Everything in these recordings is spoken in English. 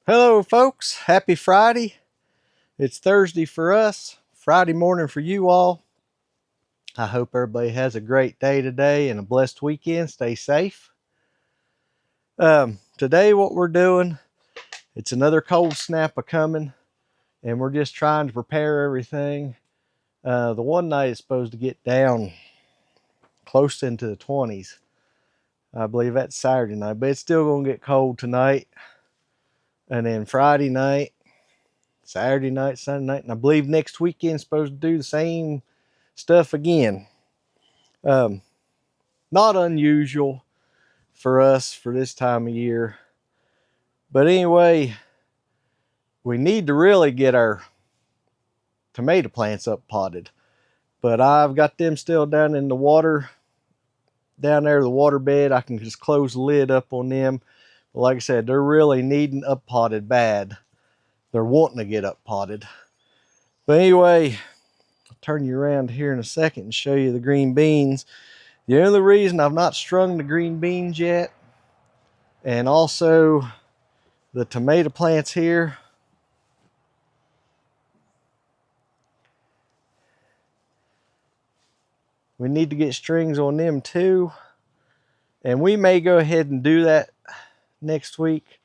Hello folks, happy Friday. It's Thursday for us, Friday morning for you all. I hope everybody has a great day today and a blessed weekend. Stay safe. Today what we're doing, it's another cold snap a coming and we're just trying to prepare everything. The one night is supposed to get down close into the 20s. I believe that's Saturday night, but it's still going to get cold tonight. And then Friday night, Saturday night, Sunday night, and I believe next weekend's supposed to do the same stuff again. Um, Not unusual for us for this time of year. But anyway, we need to really get our tomato plants up potted. But I've got them still down in the water, down there, the water bed. I can just close the lid up on them. But like I said, they're really needing up potted bad. They're wanting to get up potted. But anyway, I'll turn you around here in a second and show you the green beans. The only reason I've not strung the green beans yet, and also the tomato plants here, we need to get strings on them too. And we may go ahead and do that next week.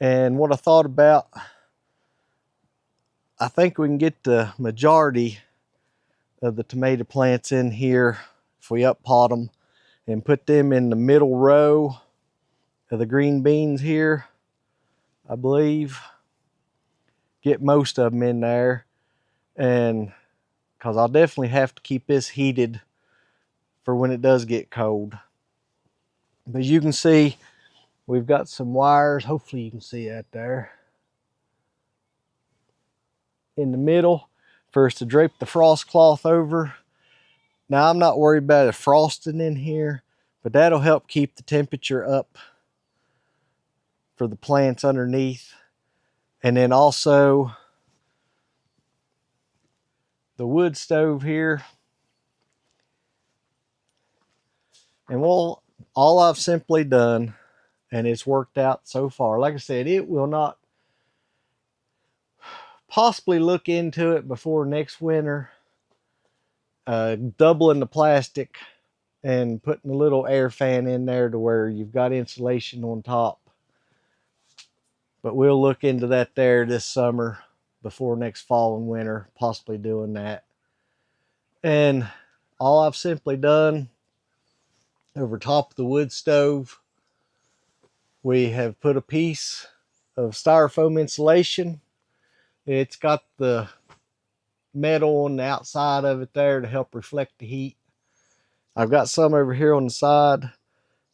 And what I thought about, I think we can get the majority of the tomato plants in here if we up pot them and put them in the middle row of the green beans here, I believe. Get most of them in there. And because I'll definitely have to keep this heated for when it does get cold. But as you can see, we've got some wires. Hopefully you can see that there. In the middle for us to drape the frost cloth over. Now I'm not worried about it frosting in here, but that'll help keep the temperature up for the plants underneath. And then also the wood stove here. And well, all I've simply done, and it's worked out so far, like I said, it will not possibly look into it before next winter, doubling the plastic and putting a little air fan in there to where you've got insulation on top. But we'll look into that there this summer before next fall and winter, possibly doing that. And all I've simply done over top of the wood stove, we have put a piece of styrofoam insulation. It's got the metal on the outside of it there to help reflect the heat. I've got some over here on the side.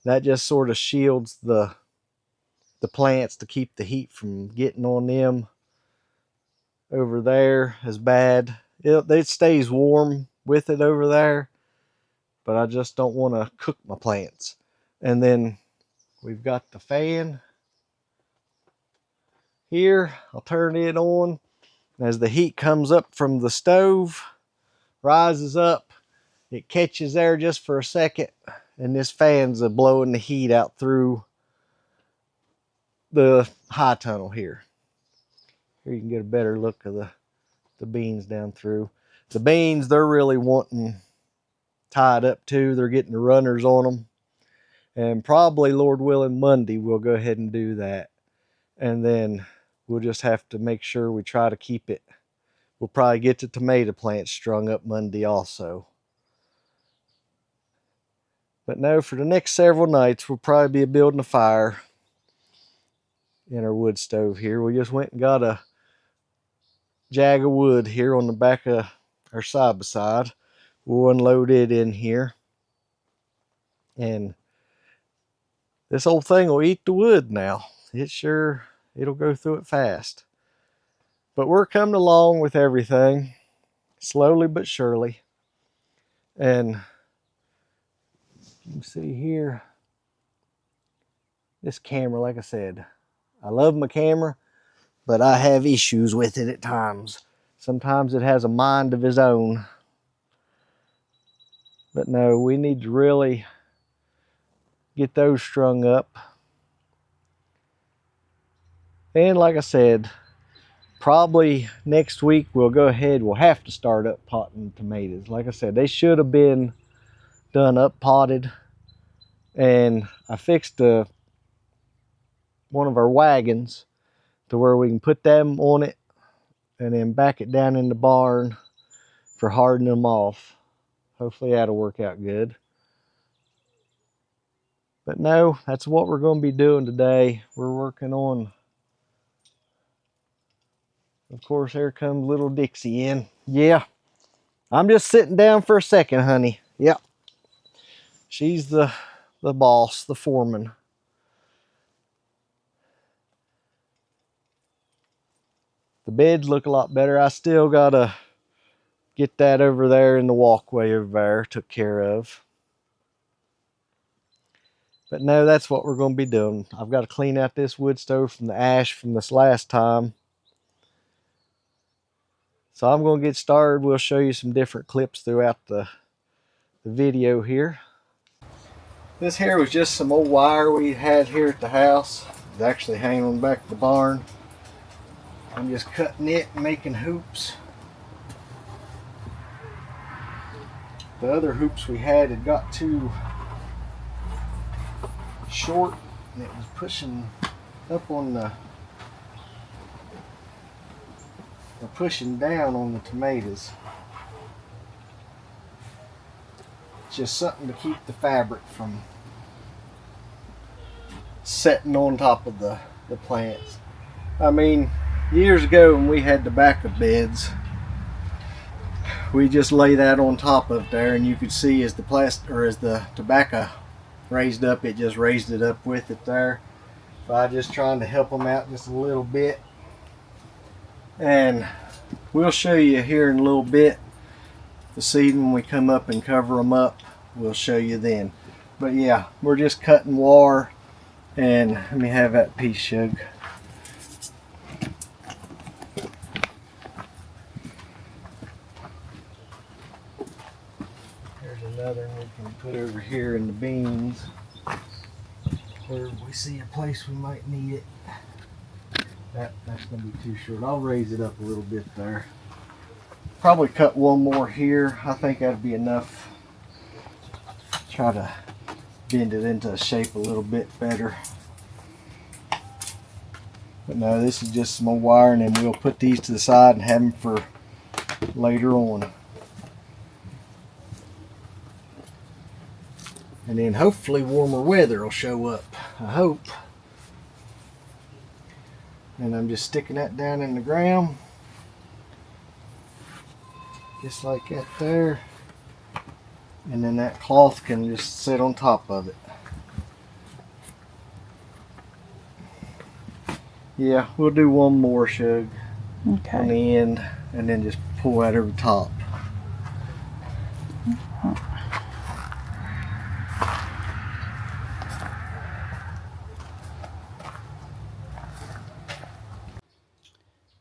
That just sort of shields the plants to keep the heat from getting on them over there as bad. It stays warm with it over there, but I just don't want to cook my plants. And then we've got the fan here. I'll turn it on. As the heat comes up from the stove, rises up, it catches there just for a second, and this fan's blowing the heat out through the high tunnel here. Here you can get a better look of the beans down through. The beans, they're really wanting tied up too. They're getting the runners on them. And probably, Lord willing, Monday we'll go ahead and do that. And then we'll just have to make sure we try to keep it. We'll probably get the tomato plants strung up Monday also. But no, for the next several nights, we'll probably be building a fire in our wood stove here. We just went and got a jag of wood here on the back of our side-by-side. We'll unload it in here. And this old thing will eat the wood now. It'll go through it fast. But we're coming along with everything, slowly but surely. And you can see here, this camera, like I said, I love my camera, but I have issues with it at times. Sometimes it has a mind of its own. But no, we need to really get those strung up. And like I said, probably next week we'll go ahead, we'll have to start up potting tomatoes. Like I said, they should have been done up potted. And I fixed one of our wagons to where we can put them on it and then back it down in the barn for hardening them off. Hopefully that'll work out good. But no, that's what we're going to be doing today. We're working on, of course, there comes little Dixie in. Yeah, I'm just sitting down for a second, honey. Yep. She's the boss, the foreman. The beds look a lot better. I still got to get that over there in the walkway over there took care of. But no, that's what we're going to be doing. I've got to clean out this wood stove from the ash from this last time. So I'm going to get started. We'll show you some different clips throughout the video here. This here was just some old wire we had here at the house. It's actually hanging on the back of the barn. I'm just cutting it and making hoops. The other hoops we had got too short and it was pushing up on the, or pushing down on the tomatoes. It's just something to keep the fabric from setting on top of the plants. I mean, years ago when we had tobacco beds, we just lay that on top of there, and you could see as the tobacco raised up, it just raised it up with it there. By just trying to help them out just a little bit. And we'll show you here in a little bit the seed when we come up and cover them up. We'll show you then. But yeah, we're just cutting wire. And let me have that piece, Shug. There's another one we can put over here in the beans, or we see a place we might need it. That's going to be too short. I'll raise it up a little bit there. Probably cut one more here. I think that'd be enough. Try to bend it into shape a little bit better. But no, this is just some more wire, and then we'll put these to the side and have them for later on. And then hopefully warmer weather will show up. I hope. And I'm just sticking that down in the ground. Just like that there. And then that cloth can just sit on top of it. Yeah, we'll do one more, Shug. Okay. On the end, and then just pull that over the top.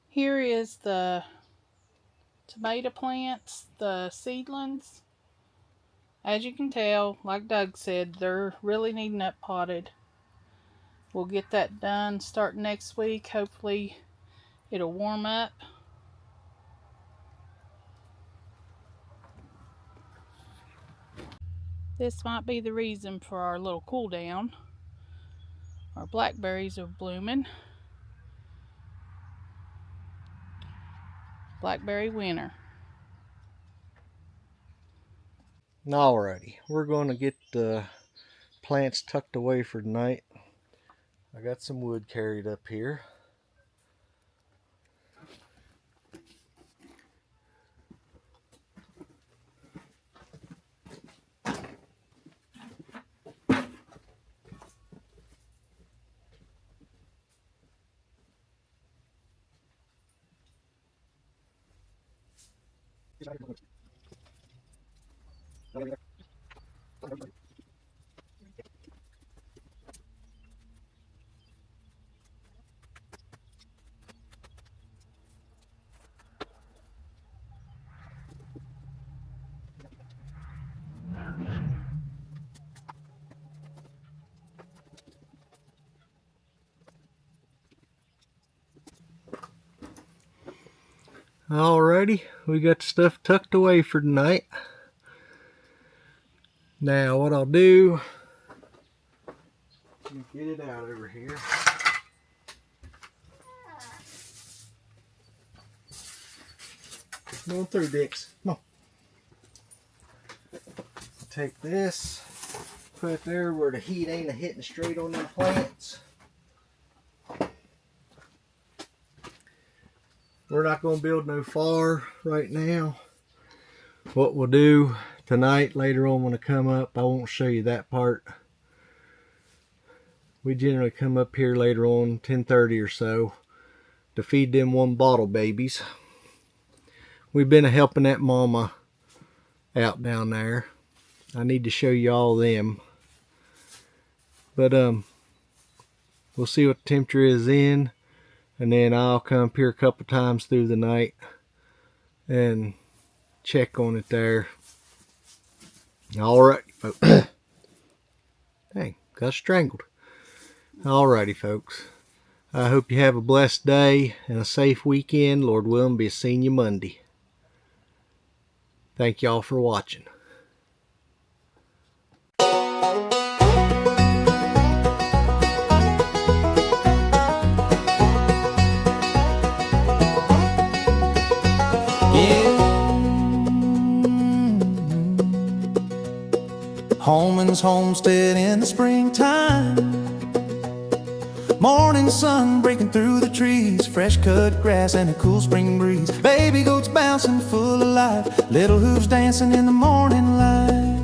Here is the tomato plants, the seedlings. As you can tell, like Doug said, they're really needing up potted. We'll get that done starting next week. Hopefully it'll warm up. This might be the reason for our little cool down. Our blackberries are blooming. Blackberry winter. Alrighty, we're going to get the plants tucked away for tonight. I got some wood carried up here. Alrighty, we got the stuff tucked away for tonight. Now what I'll do, get it out over here. Come on through, Dix. Come on. Take this, put it there where the heat ain't hitting straight on them plants. We're not going to build no fire right now. What we'll do tonight, later on when I come up, I won't show you that part. We generally come up here later on, 10:30 or so, to feed them 1 bottle babies. We've been helping that mama out down there. I need to show you all them. But we'll see what the temperature is in, and then I'll come up here a couple times through the night and check on it there. Alright, folks. Dang, got strangled. Alrighty, folks. I hope you have a blessed day and a safe weekend. Lord willing, be seeing you Monday. Thank y'all for watching. Homeland's homestead in the springtime. Morning sun breaking through the trees, fresh cut grass and a cool spring breeze. Baby goats bouncing full of life, little hooves dancing in the morning light.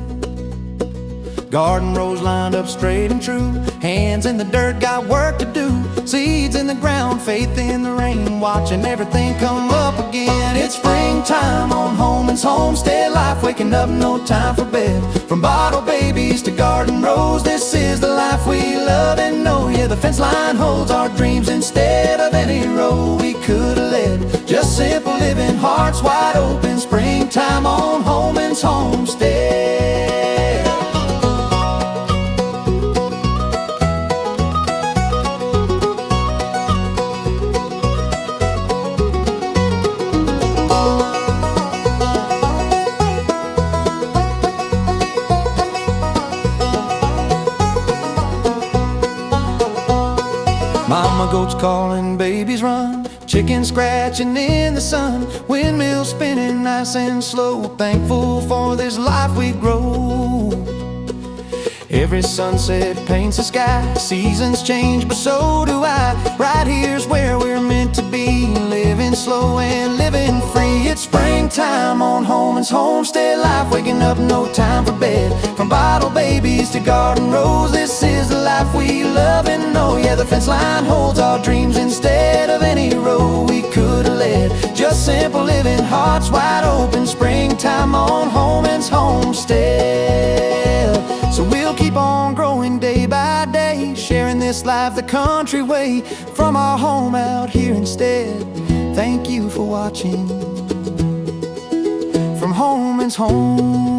Garden rows lined up straight and true, hands in the dirt, got work to do. Seeds in the ground, faith in the rain, watching everything come up again. It's springtime on Homeland's homestead life, waking up, no time for bed. From bottle babies to garden rows, this is the life we love and know. Yeah, the fence line holds our dreams instead of any road we could have led. Just simple living, hearts wide open, springtime on Homeland's homestead. Mama goats calling, babies run, chickens scratching in the sun, windmills spinning nice and slow, thankful for this life we grow. Every sunset paints the sky, seasons change but so do I. Right here's where we're meant to be, living slow and living free. It's springtime on Homeland's homestead life, waking up, no time for bed. From bottle babies to garden rows, this is the life we love and know. Yeah, the fence line holds our dreams instead of any road we could have led. Just simple living, hearts wide open, springtime on Homeland's homestead. So we'll keep on growing day by day, sharing this life the country way, from our home out here instead. Thank you for watching from Homeland's home.